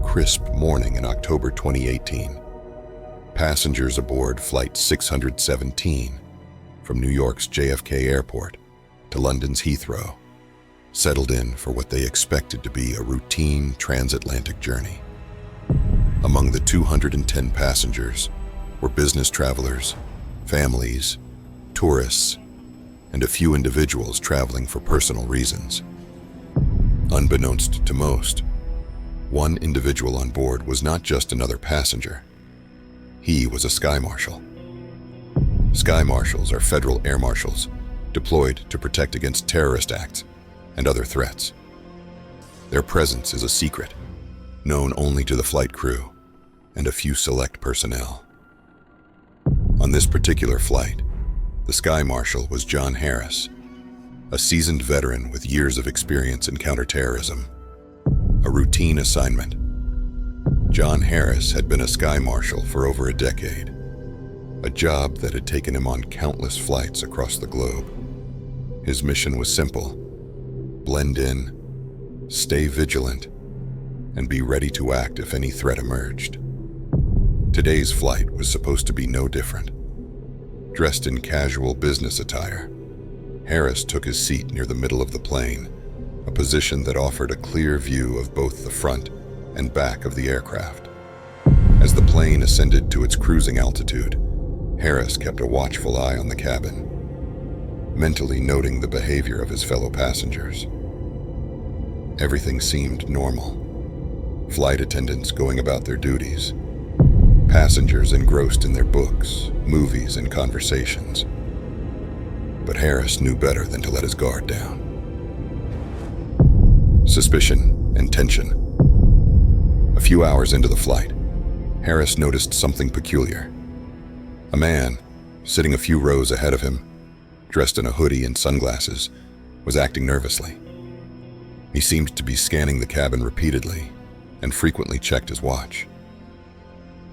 crisp morning in October 2018. Passengers aboard Flight 617 from New York's JFK Airport to London's Heathrow settled in for what they expected to be a routine transatlantic journey. Among the 210 passengers were business travelers, families, tourists, and a few individuals traveling for personal reasons. Unbeknownst to most, one individual on board was not just another passenger. He was a Sky Marshal. Sky Marshals are federal air marshals deployed to protect against terrorist acts and other threats. Their presence is a secret, known only to the flight crew and a few select personnel. On this particular flight, the Sky Marshal was John Harris, a seasoned veteran with years of experience in counterterrorism. A routine assignment. John Harris had been a Sky Marshal for over a decade, a job that had taken him on countless flights across the globe. His mission was simple: blend in, stay vigilant, and be ready to act if any threat emerged. Today's flight was supposed to be no different. Dressed in casual business attire, Harris took his seat near the middle of the plane, a position that offered a clear view of both the front and back of the aircraft. As the plane ascended to its cruising altitude, Harris kept a watchful eye on the cabin, mentally noting the behavior of his fellow passengers. Everything seemed normal. Flight attendants going about their duties, passengers engrossed in their books, movies, and conversations. But Harris knew better than to let his guard down. Suspicion and tension. A few hours into the flight, Harris noticed something peculiar. A man, sitting a few rows ahead of him, dressed in a hoodie and sunglasses, was acting nervously. He seemed to be scanning the cabin repeatedly and frequently checked his watch.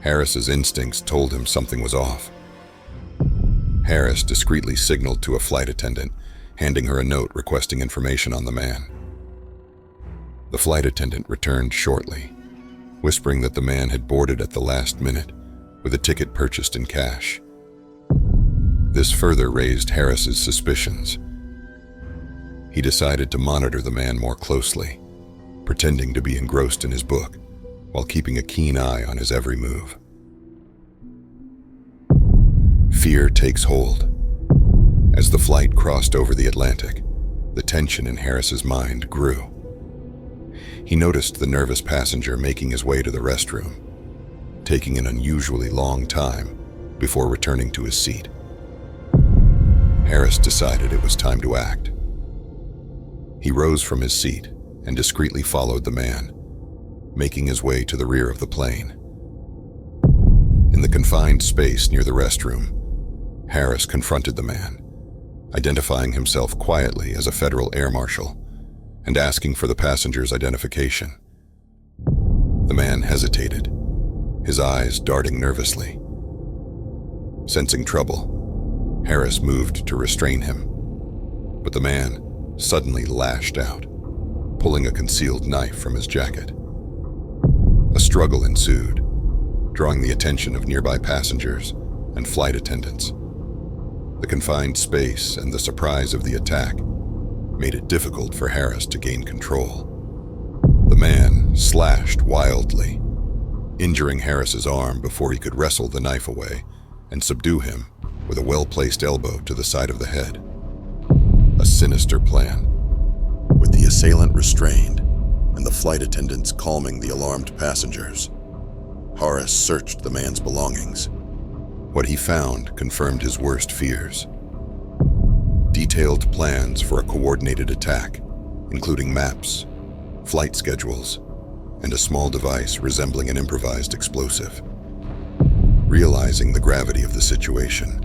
Harris's instincts told him something was off. Harris discreetly signaled to a flight attendant, handing her a note requesting information on the man. The flight attendant returned shortly, whispering that the man had boarded at the last minute with a ticket purchased in cash. This further raised Harris's suspicions. He decided to monitor the man more closely, pretending to be engrossed in his book while keeping a keen eye on his every move. Fear takes hold. As the flight crossed over the Atlantic, the tension in Harris's mind grew. He noticed the nervous passenger making his way to the restroom, taking an unusually long time before returning to his seat. Harris decided it was time to act. He rose from his seat and discreetly followed the man, making his way to the rear of the plane. In the confined space near the restroom, Harris confronted the man, identifying himself quietly as a federal air marshal and asking for the passenger's identification. The man hesitated, his eyes darting nervously. Sensing trouble, Harris moved to restrain him, but the man suddenly lashed out, pulling a concealed knife from his jacket. A struggle ensued, drawing the attention of nearby passengers and flight attendants. The confined space and the surprise of the attack made it difficult for Harris to gain control. The man slashed wildly, injuring Harris's arm before he could wrestle the knife away and subdue him with a well-placed elbow to the side of the head. A sinister plan. With the assailant restrained and the flight attendants calming the alarmed passengers, Harris searched the man's belongings. What he found confirmed his worst fears. Detailed plans for a coordinated attack, including maps, flight schedules, and a small device resembling an improvised explosive. Realizing the gravity of the situation,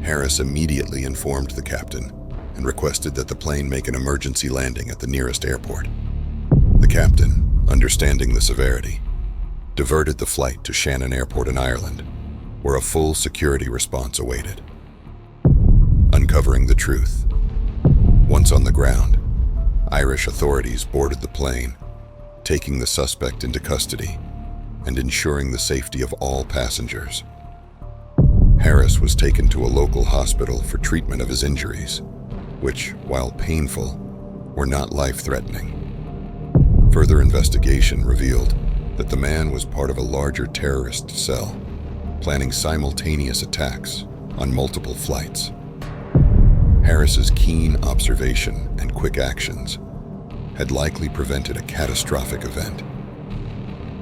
Harris immediately informed the captain and requested that the plane make an emergency landing at the nearest airport. The captain, understanding the severity, diverted the flight to Shannon Airport in Ireland, where a full security response awaited. Uncovering the truth. Once on the ground, Irish authorities boarded the plane, taking the suspect into custody and ensuring the safety of all passengers. Harris was taken to a local hospital for treatment of his injuries, which, while painful, were not life-threatening. Further investigation revealed that the man was part of a larger terrorist cell, planning simultaneous attacks on multiple flights. Harris's keen observation and quick actions had likely prevented a catastrophic event.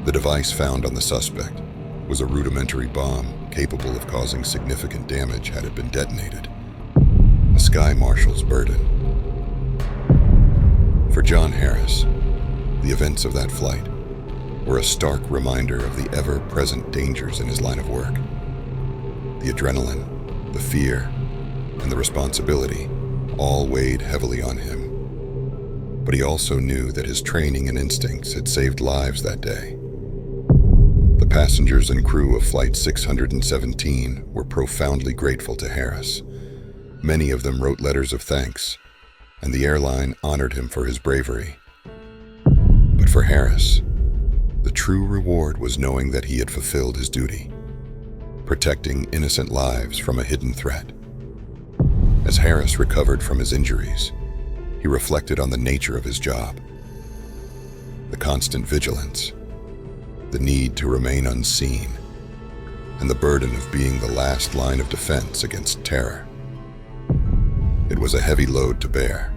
The device found on the suspect was a rudimentary bomb capable of causing significant damage had it been detonated. A Sky Marshal's burden. For John Harris, the events of that flight were a stark reminder of the ever-present dangers in his line of work. The adrenaline, the fear, and the responsibility all weighed heavily on him. But he also knew that his training and instincts had saved lives that day. The passengers and crew of Flight 617 were profoundly grateful to Harris. Many of them wrote letters of thanks, and the airline honored him for his bravery. But for Harris, the true reward was knowing that he had fulfilled his duty, protecting innocent lives from a hidden threat. As Harris recovered from his injuries, he reflected on the nature of his job. The constant vigilance, the need to remain unseen, and the burden of being the last line of defense against terror. It was a heavy load to bear,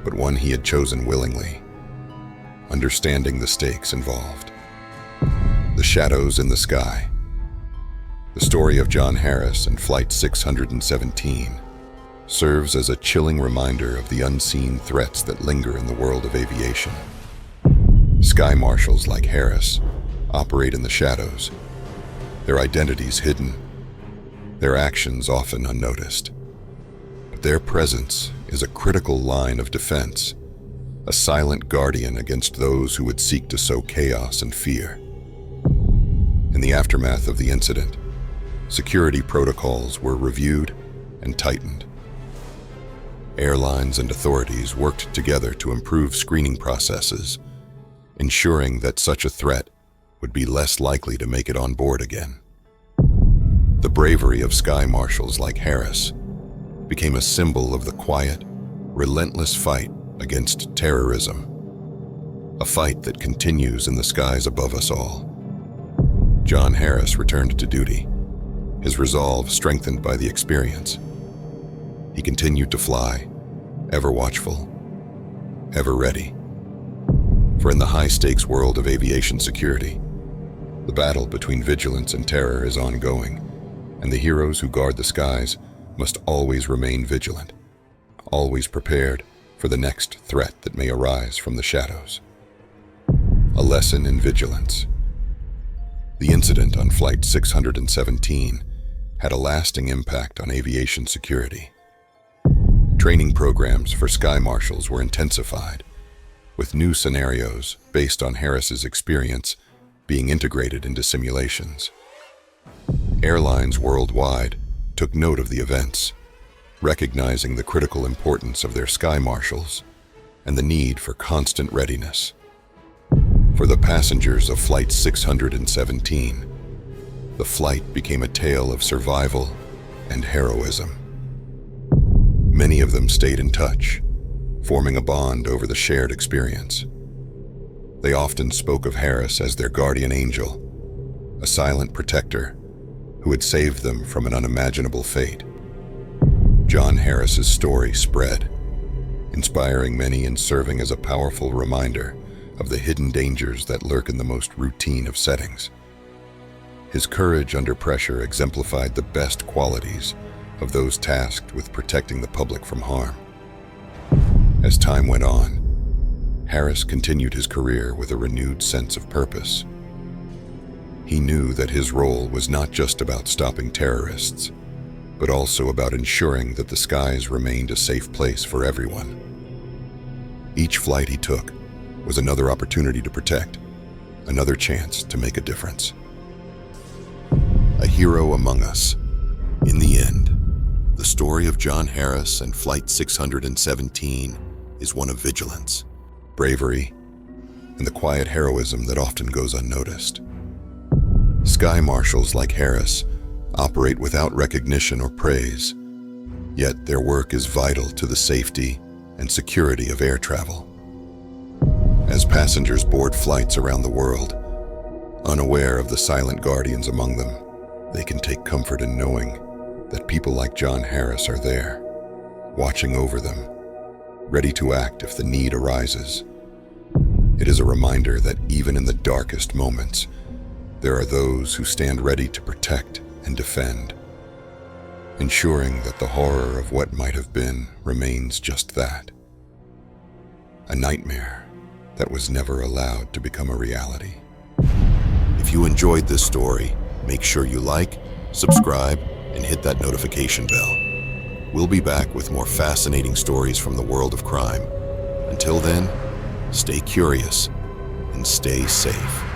but one he had chosen willingly, understanding the stakes involved. The shadows in the sky. The story of John Harris and Flight 617 serves as a chilling reminder of the unseen threats that linger in the world of aviation. Sky Marshals like Harris operate in the shadows, their identities hidden, their actions often unnoticed. But their presence is a critical line of defense, a silent guardian against those who would seek to sow chaos and fear. In the aftermath of the incident, security protocols were reviewed and tightened. Airlines and authorities worked together to improve screening processes, ensuring that such a threat would be less likely to make it on board again. The bravery of Sky Marshals like Harris became a symbol of the quiet, relentless fight against terrorism, a fight that continues in the skies above us all. John Harris returned to duty, his resolve strengthened by the experience. He continued to fly, ever watchful, ever ready. For in the high-stakes world of aviation security, the battle between vigilance and terror is ongoing, and the heroes who guard the skies must always remain vigilant, always prepared for the next threat that may arise from the shadows. A lesson in vigilance. The incident on Flight 617 had a lasting impact on aviation security. Training programs for Sky Marshals were intensified, with new scenarios based on Harris's experience being integrated into simulations. Airlines worldwide took note of the events, recognizing the critical importance of their Sky Marshals and the need for constant readiness. For the passengers of Flight 617, the flight became a tale of survival and heroism. Many of them stayed in touch, forming a bond over the shared experience. They often spoke of Harris as their guardian angel, a silent protector who had saved them from an unimaginable fate. John Harris's story spread, inspiring many and serving as a powerful reminder of the hidden dangers that lurk in the most routine of settings. His courage under pressure exemplified the best qualities of those tasked with protecting the public from harm. As time went on, Harris continued his career with a renewed sense of purpose. He knew that his role was not just about stopping terrorists, but also about ensuring that the skies remained a safe place for everyone. Each flight he took was another opportunity to protect, another chance to make a difference. A hero among us. In the end, the story of John Harris and Flight 617 is one of vigilance, bravery, and the quiet heroism that often goes unnoticed. Sky Marshals like Harris operate without recognition or praise, yet their work is vital to the safety and security of air travel. As passengers board flights around the world, unaware of the silent guardians among them, they can take comfort in knowing that people like John Harris are there, watching over them, ready to act if the need arises. It is a reminder that even in the darkest moments, there are those who stand ready to protect and defend, ensuring that the horror of what might have been remains just that, a nightmare that was never allowed to become a reality. If you enjoyed this story, make sure you like, subscribe, and hit that notification bell. We'll be back with more fascinating stories from the world of crime. Until then, stay curious and stay safe.